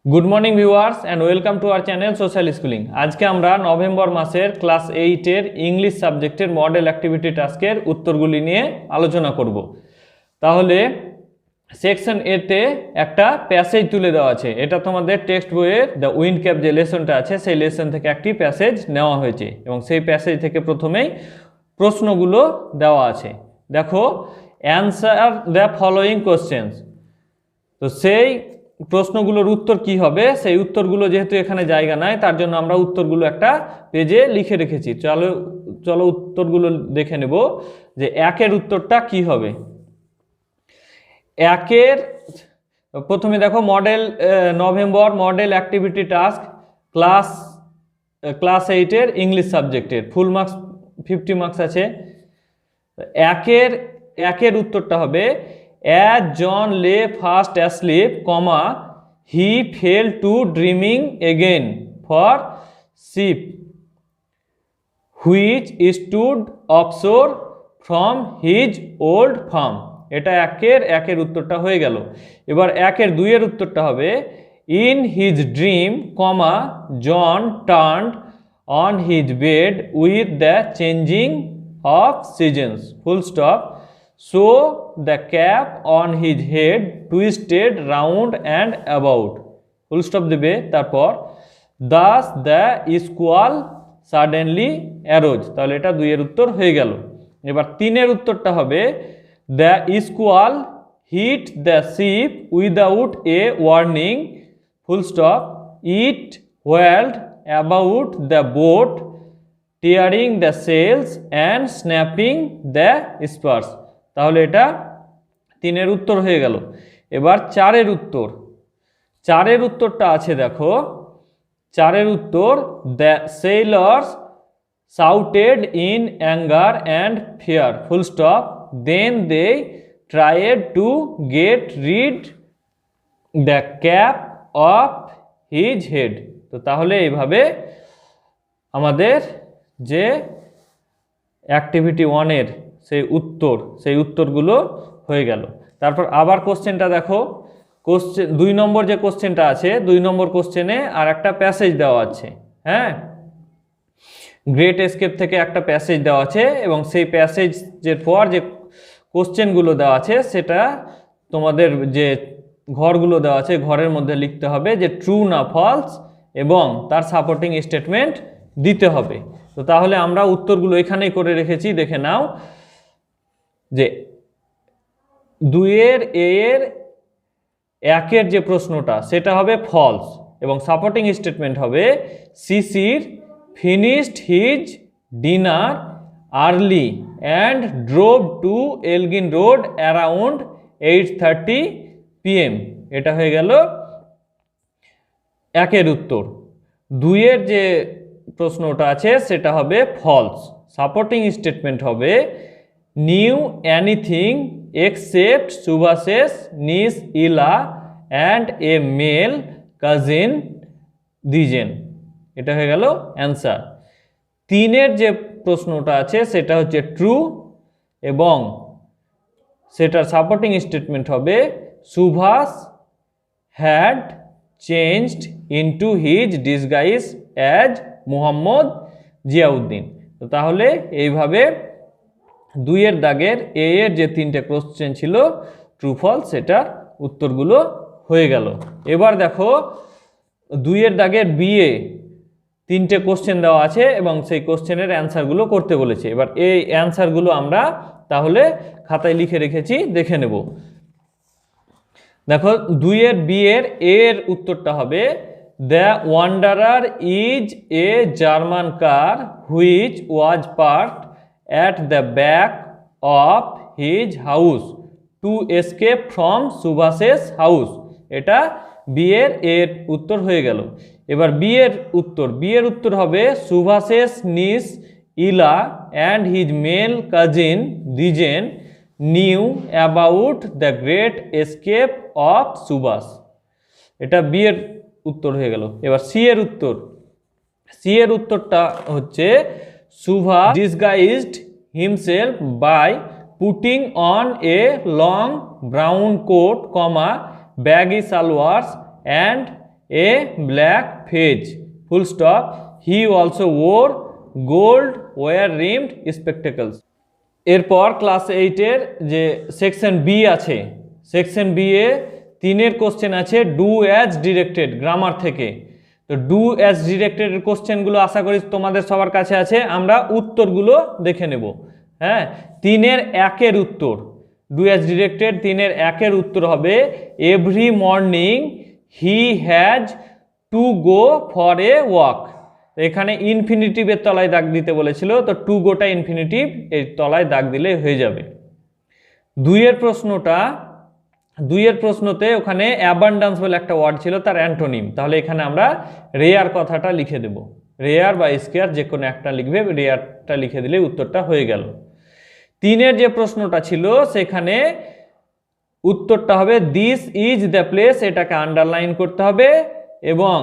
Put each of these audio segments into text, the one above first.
Good morning viewers and welcome to our channel social schooling. আজকে আমরা November মাসের class 8-এর ইংলিশ সাবজেক্টের মডেল অ্যাক্টিভিটি টাস্কের উত্তরগুলি নিয়ে আলোচনা করব। তাহলে সেকশন এতে একটা প্যাসেজ তুলে দেওয়া আছে। এটা তোমাদের টেক্সট বইয়ের দ্য উইন্ড ক্যাপ যে লেসনটা আছে সেই লেসন থেকে একটি প্যাসেজ নেওয়া হয়েছে এবং সেই প্যাসেজ থেকে প্রথমেই প্রশ্নগুলো দেওয়া আছে। দেখো, অ্যান্সার দ্য ফলোয়িং কোশ্চেন্স। তো সেই প্রশ্নগুলোর উত্তর কি হবে, সেই উত্তরগুলো যেহেতু এখানে জায়গা নাই তার জন্য আমরা উত্তরগুলো একটা পেজে লিখে রেখেছি। চলো উত্তরগুলো দেখে নেব যে একের উত্তরটা কি হবে। একের প্রথমে দেখো, November model activity task class 8-এর ইংলিশ সাবজেক্টের ফুল মার্কস 50 মার্কস আছে। একের উত্তরটা হবে As John lay fast asleep, he fell to dreaming again for ship which stood offshore from his old farm. এটা একের উত্তরটা হয়ে গেল। এবার একের দুইয়ের উত্তরটা হবে In his dream, John turned on his bed with the changing of seasons, full stop. So the cap on his head twisted round and about, full stop দেবে। তারপর thus the squall suddenly arose, তাহলে এটা দুইয়ের উত্তর হয়ে গেল। এবার তিনের উত্তরটা হবে the squall hit the ship without a warning, full stop. It whirled about the boat, tearing the sails and snapping the spars, তাহলে এটা তিনের উত্তর হয়ে গেল। এবার চারের উত্তরটা আছে, দেখো চারের উত্তর the sailors shouted in anger and fear, full stop. Then they tried to get rid the cap of his head. তো তাহলে এইভাবে আমাদের যে অ্যাক্টিভিটি 1-এর সেই উত্তরগুলো হয়ে গেল। তারপর আবার কোশ্চেনটা দেখো, দুই নম্বর যে কোশ্চেনটা আছে, 2 নম্বর কোশ্চেনে আর একটা প্যাসেজ দেওয়া আছে। হ্যাঁ, গ্রেট এস্কেপ থেকে একটা প্যাসেজ দেওয়া আছে এবং সেই প্যাসেজের পর যে কোশ্চেনগুলো দেওয়া আছে সেটা তোমাদের যে ঘরগুলো দেওয়া আছে ঘরের মধ্যে লিখতে হবে যে ট্রু না ফলস এবং তার সাপোর্টিং স্টেটমেন্ট দিতে হবে। তো তাহলে আমরা উত্তরগুলো এখানেই করে রেখেছি, দেখে নাও যে 2-এর একের যে প্রশ্নটা সেটা হবে ফলস এবং সাপোর্টিং স্টেটমেন্ট হবে Shishir finished his dinner early and drove to Elgin road around 8:30 PM। এটা হয়ে গেল একের উত্তর। 2-এর যে প্রশ্নটা আছে সেটা হবে ফলস, সাপোর্টিং স্টেটমেন্ট হবে knew anything except Subhash's niece Ila and a male cousin Dwijen. এটা হয়ে গেল অ্যান্সার। 3-এর যে প্রশ্নটা আছে সেটা হচ্ছে ট্রু এবং সেটার সাপোর্টিং স্টেটমেন্ট হবে Subhash had changed into his disguise as Mohammad Ziauddin. তো তাহলে এইভাবে 2-এর দাগের এর যে 3টে কোশ্চেন ছিল ট্রু ফলস সেটার উত্তরগুলো হয়ে গেল। এবার দেখো 2-এর দাগের বিয়ে 3টে কোশ্চেন দেওয়া আছে এবং সেই কোশ্চেনের অ্যান্সারগুলো করতে বলেছে। এবার এই অ্যান্সারগুলো আমরা তাহলে খাতায় লিখে রেখেছি, দেখে নেব। দেখো 2-এর বিয়ের এর উত্তরটা হবে the wanderer is a German car which was parked at the back of his house to escape from Subhas's house. এটা বিয়ের এর উত্তর হয়ে গেল। এবার বিয়ের উত্তর হবে Subhash's niece Ila and his male cousin Dwijen knew about the great escape of Subhash. এটা বিয়ের উত্তর হয়ে গেল। এবার সি এর উত্তরটা হচ্ছে Subha disguised himself by putting on a long brown coat, baggy salwars and a black fez, full stop. He also wore gold wire rimmed spectacles. এরপর ক্লাস 8-এর যে সেকশন বি আছে, সেকশন বি এ 3-এর question আছে do as directed, grammar থেকে। তো do as ডিরেক্টেডের কোশ্চেনগুলো আশা করি তোমাদের সবার কাছে আছে, আমরা উত্তরগুলো দেখে নেব। হ্যাঁ, 3-এর 1-এর উত্তর, ডু অ্যাজ ডিরেক্টেড 3-এর 1-এর উত্তর হবে every morning he has to go for a walk. এখানে ইনফিনিটিভের তলায় দাগ দিতে বলেছিল, তো টু গোটা ইনফিনিটিভ, এই তলায় দাগ দিলে হয়ে যাবে। 2-এর প্রশ্নতে ওখানে অ্যাবান্ডান্স বলে একটা ওয়ার্ড ছিল, তার অ্যান্টোনিম, তাহলে এখানে আমরা রেয়ার কথাটা লিখে দেব। রেয়ার বা স্কেয়ার যে কোনো একটা লিখবে, রেয়ারটা লিখে দিলে উত্তরটা হয়ে গেল। 3-এর যে প্রশ্নটা ছিল সেখানে উত্তরটা হবে দিস ইজ দ্য প্লেস, এটাকে আন্ডারলাইন করতে হবে, এবং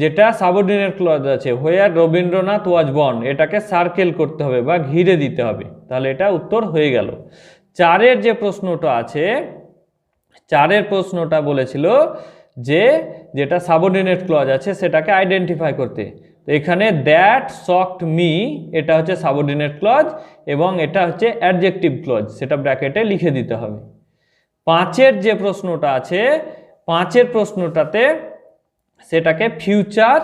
যেটা সাবঅর্ডিনেট ক্লজ আছে হোয়ার রবীন্দ্রনাথ ওয়াজ বর্ন, এটাকে সার্কেল করতে হবে বা ঘিরে দিতে হবে, তাহলে এটা উত্তর হয়ে গেল। 4-এর যে প্রশ্নটা আছে, 4-এর প্রশ্নটা বলেছিল যে যেটা সাবঅর্ডিনেট ক্লজ আছে সেটাকে আইডেন্টিফাই করতে। তো এখানে দ্যাট শকড মি, এটা হচ্ছে সাবঅর্ডিনেট ক্লজ এবং এটা হচ্ছে অ্যাডজেক্টিভ ক্লজ, সেটা ব্র্যাকেটে লিখে দিতে হবে। 5-এর যে প্রশ্নটা আছে, 5-এর প্রশ্নটাতে সেটাকে ফিউচার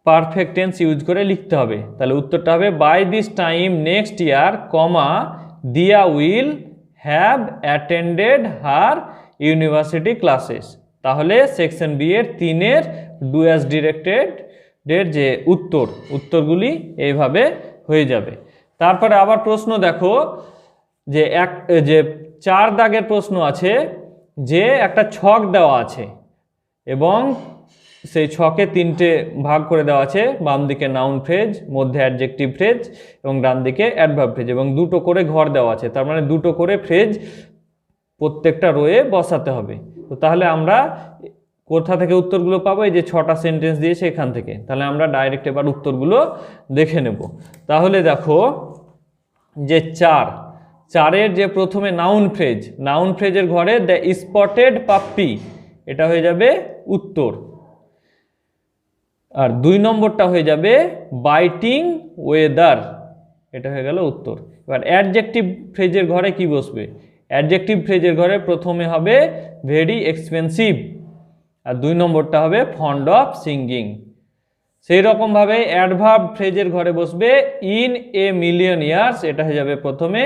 পারফেক্ট টেন্স ইউজ করে লিখতে হবে, তাহলে উত্তরটা হবে by this time next year, comma Diya will have attended her university classes. তাহলে সেকশন বি এর 3-এর ডু অ্যাজ ডিরেক্টেডের যে উত্তরগুলি এইভাবে হয়ে যাবে। তারপরে আবার প্রশ্ন দেখো যে 4 দাগের প্রশ্ন আছে, যে একটা ছক দেওয়া আছে এবং সেই ছকে 3টে ভাগ করে দেওয়া আছে, বাম দিকে নাউন ফ্রেজ, মধ্যে অ্যাডজেক্টিভ ফ্রেজ এবং ডান দিকে অ্যাডভার্ব ফ্রেজ, এবং 2টো করে ঘর দেওয়া আছে, তার মানে 2টো করে ফ্রেজ প্রত্যেকটা রোয়ে বসাতে হবে। তো তাহলে আমরা কোথা থেকে উত্তরগুলো পাবো, এই যে 6টা সেন্টেন্স দিয়েছে এখান থেকে, তাহলে আমরা ডাইরেক্ট এবার উত্তরগুলো দেখে নেব। তাহলে দেখো যে 4-এর যে প্রথমে নাউন ফ্রেজের ঘরে দ্য স্পটেড পাপ্পি, এটা হয়ে যাবে উত্তর। আর 2 নম্বরটা হয়ে যাবে বাইটিং ওয়েদার, এটা হয়ে গেল উত্তর। এবার অ্যাডজেক্টিভ ফ্রেজের ঘরে কি বসবে, অ্যাডজেক্টিভ ফ্রেজের ঘরে প্রথমে হবে ভেরি এক্সপেন্সিভ, আর 2 নম্বরটা হবে ফন্ড অফ সিঙ্গিং। সেই রকমভাবে অ্যাডভার্ব ফ্রেজের ঘরে বসবে ইন এ মিলিয়ন ইয়ার্স, এটা হয়ে যাবে প্রথমে,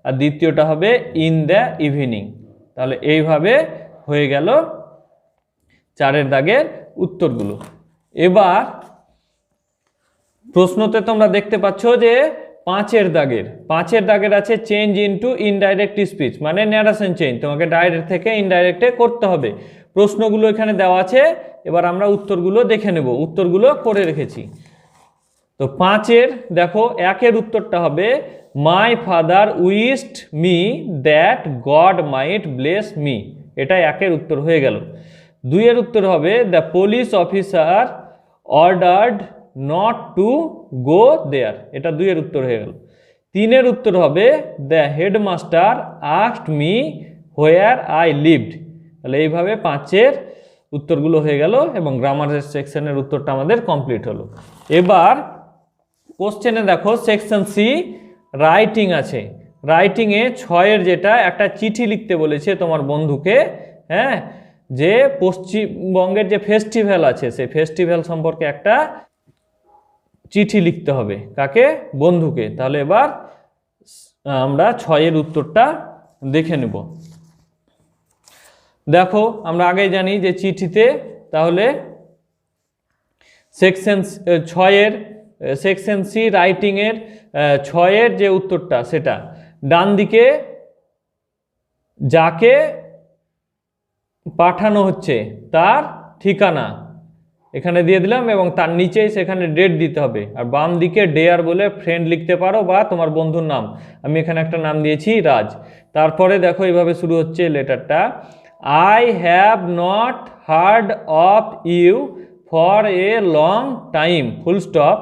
আর দ্বিতীয়টা হবে ইন দ্য ইভিনিং। তাহলে এইভাবে হয়ে গেল 4-এর দাগের উত্তরগুলো। এবার প্রশ্নতে তোমরা দেখতে পাচ্ছ যে 5-এর দাগের আছে চেঞ্জ ইনটু ইনডাইরেক্ট স্পিচ, মানে ন্যারেশন চেঞ্জ, তোমাকে ডাইরেক্ট থেকে ইনডাইরেক্টে করতে হবে। প্রশ্নগুলো এখানে দেওয়া আছে, এবার আমরা উত্তরগুলো দেখে নেব, উত্তরগুলো করে রেখেছি। তো 5-এর দেখো 1-এর উত্তরটা হবে my father wished me that God might bless me, এটা 1-এর উত্তর হয়ে গেল। 2-এর উত্তর হবে the police officer ordered not to go there, এটা 2-এর উত্তর হয়ে গেল। 3-এর উত্তর হবে the headmaster asked me where I lived, তাহলে এইভাবে 5-এর উত্তরগুলো হয়ে গেল এবং গ্রামারের সেকশনের উত্তরটা আমাদের কমপ্লিট হলো। এবার কোশ্চেনে দেখো সেকশন সি রাইটিং আছে, রাইটিংয়ে 6-এর যেটা একটা চিঠি লিখতে বলেছে তোমার বন্ধুকে, হ্যাঁ, যে পশ্চিমবঙ্গের যে ফেস্টিভ্যাল আছে সেই ফেস্টিভ্যাল সম্পর্কে একটা চিঠি লিখতে হবে, কাকে, বন্ধুকে। তাহলে এবার আমরা 6-এর উত্তরটা দেখে নেব। দেখো আমরা আগেই জানি যে চিঠিতে, তাহলে সেকশন 6-এর সেকশন সি রাইটিংয়ের 6-এর যে উত্তরটা সেটা ডান দিকে যাকে পাঠানো হচ্ছে তার ঠিকানা এখানে দিয়ে দিলাম এবং তার নিচেই সেখানে ডেট দিতে হবে, আর বাম দিকে ডেয়ার বলে ফ্রেন্ড লিখতে পারো বা তোমার বন্ধুর নাম, আমি এখানে একটা নাম দিয়েছি রাজ। তারপরে দেখো এইভাবে শুরু হচ্ছে লেটারটা, I have not heard of you for a long time, full stop,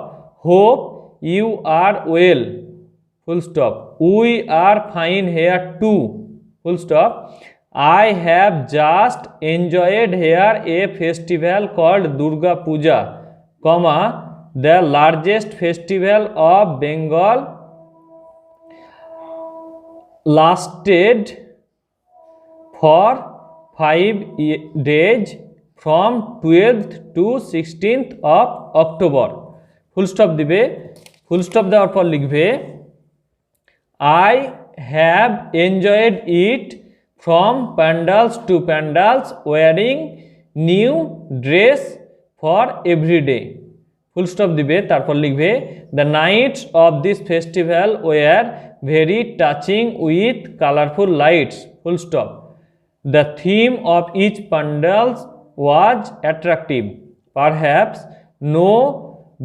hope you are well, full stop, we are fine here too, full stop, I have just enjoyed here a festival called Durga Puja, comma, the largest festival of Bengal, lasted for 5 days from 12th to 16th of October. Full stop দিবে, full stop দেওয়ার পর লিখবে I have enjoyed it from pandals to pandals, wearing new dress for every day. Full stop দিবে, তারপর লিখবে the nights of this festival were very touching with colorful lights. Full stop. The theme of each pandal was attractive. Perhaps no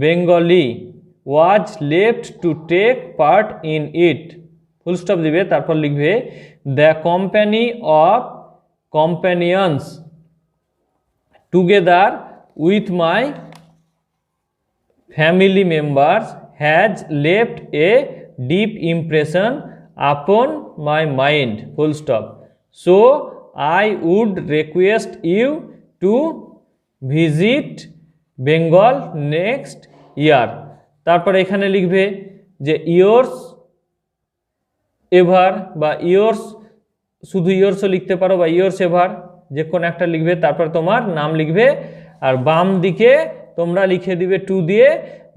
Bengali was left to take part in it. Full stop দিবে, তারপর লিখবে the company of companions together with my family members has left a deep impression upon my mind. Full stop. So I would request you to visit Bengal next year. তারপর এখানে লিখবে যে yours ever বা yours, শুধু yours লিখতে পারো বা yours ever, যে কোনো একটা লিখবে, তারপর তোমার নাম লিখবে, আর বাম দিকে তোমরা লিখে দিবে টু দিয়ে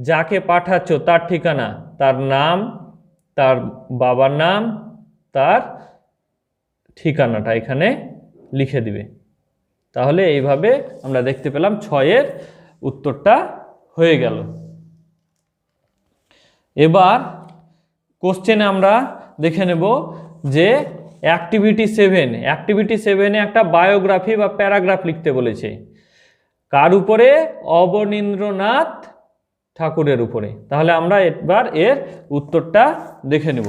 যাকে পাঠাচ্ছ তার ঠিকানা, তার নাম, তার বাবার নাম, তার ঠিকানাটা এখানে লিখে দিবে। তাহলে এইভাবে আমরা দেখতে পেলাম 6-এর উত্তরটা হয়ে গেল। এবার কোশ্চেনে আমরা দেখে নেব যে অ্যাক্টিভিটি 7, অ্যাক্টিভিটি 7-এ একটা বায়োগ্রাফি বা প্যারাগ্রাফ লিখতে বলেছে। কার উপরে? অবনীন্দ্রনাথ ঠাকুরের উপরে। তাহলে আমরা এবার এর উত্তরটা দেখে নেব।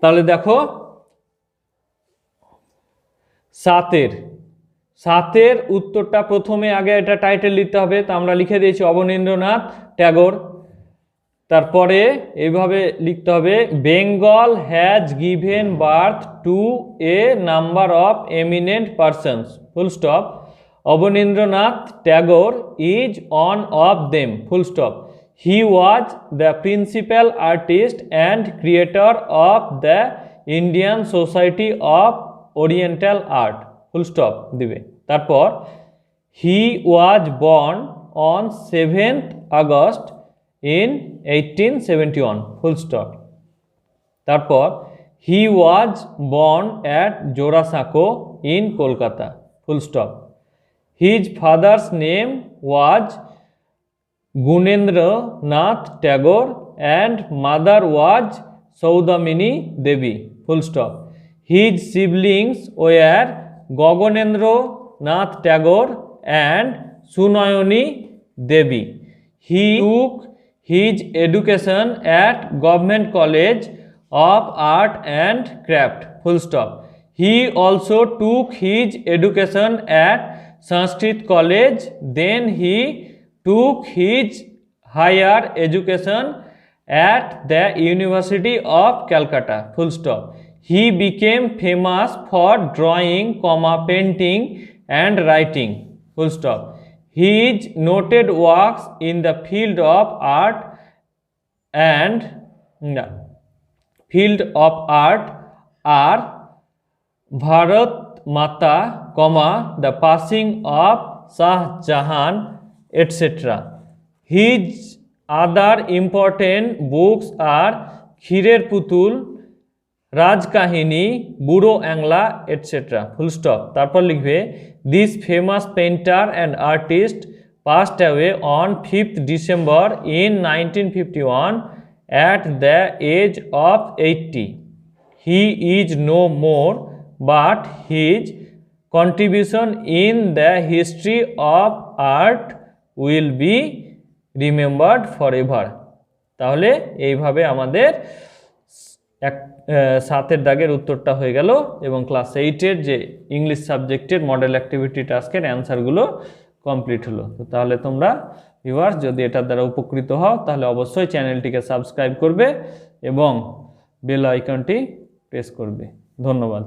তাহলে দেখো 7-এর উত্তরটা প্রথমে আগে এটা টাইটেল লিখতে হবে, তা আমরা লিখে দিয়েছি অবনীন্দ্রনাথ ট্যাগর। তারপরে এইভাবে লিখতে হবে Bengal has given birth to a number of eminent persons, full stop. Abanindranath Tagore is one of them, full stop. He was the principal artist and creator of the Indian Society of Oriental Art, full stop দিবে। তারপর he was born on 7th August in 1871, full stop। তারপর he was born at Jorasanko in Kolkata, full stop। His father's name was Gunendra Nath Tagore and mother was Saudamini Devi, full stop. His siblings were Gaganendra Nath Tagore and Sunayani Devi. He took his education at Government College of Art and Craft, full stop. He also took his education at Sanskrit College, then he took his higher education at the University of Calcutta, full stop. He became famous for drawing, painting and writing, full stop. His noted works in the field of art are Bharat Mata, the passing of Shah Jahan, etc. His other important books are Khirer Putul, Raj Kahini, Buro Angla, etc. Full stop. তারপর লিখবে this famous painter and artist passed away on 5th December in 1951 at the age of 80. He is no more, but his contribution in the history of art will be remembered forever. তাহলে এইভাবে আমাদের 7-এর দাগের উত্তরটা হয়ে গেল এবং class 8-এর যে ইংলিশ সাবজেক্টের মডেল অ্যাক্টিভিটি টাস্কের অ্যান্সারগুলো কমপ্লিট হলো। তো তাহলে তোমরা ভিউয়ার্স যদি এটার দ্বারা উপকৃত হও তাহলে অবশ্যই চ্যানেলটিকে সাবস্ক্রাইব করবে এবং বেল আইকনটি প্রেস করবে। ধন্যবাদ।